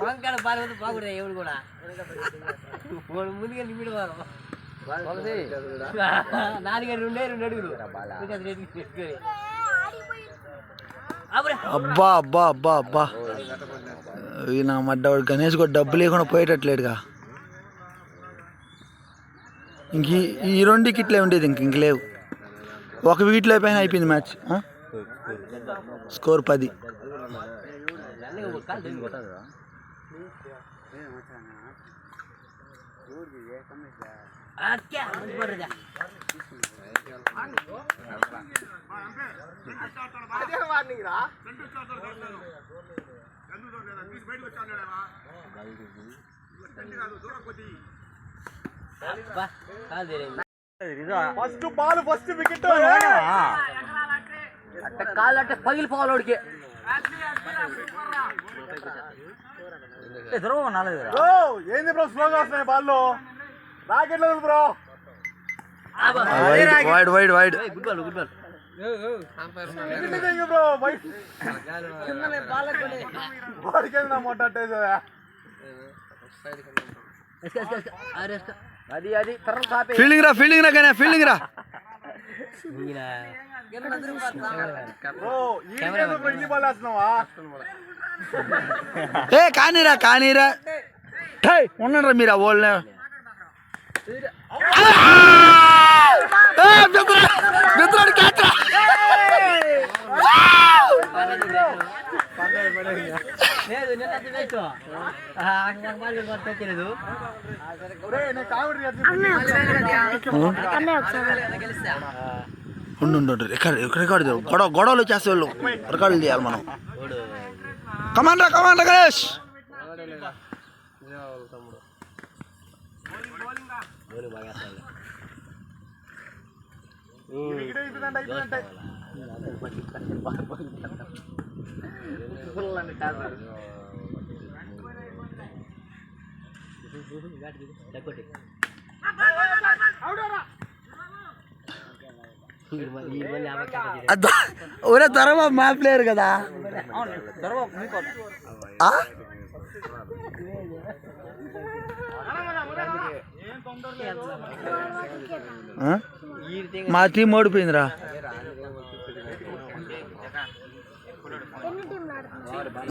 కొంకణ పాల్గొంటే బాగుండే ఎవడు కూడా ముందుగా లిమిట్ వారు 4 2 అడుగులు. అబ్బా అబ్బా అబ్బా అబ్బా నా మడ్డవాడు గణేష్ కూడా డబ్బు లేకుండా పోయేటట్లేడుగా. ఇంక ఈ 2 వికెట్లే ఉండేది, ఇంక లేవు. 1 వికెట్లో పైన అయిపోయింది match. Score 10. First ball first wicket కాళ్ళు అంటే పగిలిపోవాలోడికి. ఏంది బ్రో స్లోగా వస్తున్నాయి బాల్లో, రాకెట్ లేదు bro. Wide wide wide good ball good ball. Bro బాల్కేనా మొట్టేది అది అది తర్వాత కాపే. ఫీల్డింగ్ రా ఫీల్డింగ్ రా కానీ ఫీల్డింగ్ రా. బ్రో ఈ బాల్ వేస్తున్నావా? ఏ కానీరా కానీరా ఉన్నారా మీరు ఆ ఓల్ని. రికార్డు గొడవలు వచ్చేస్తే వాళ్ళు రికార్డులు చేయాలి మనం. కమాండ్రా కమాండ్రా గణేష్. ఒరే త్వరగా మా ప్లేయర్ కదా. మా టీం ఓడిపోయిందిరా.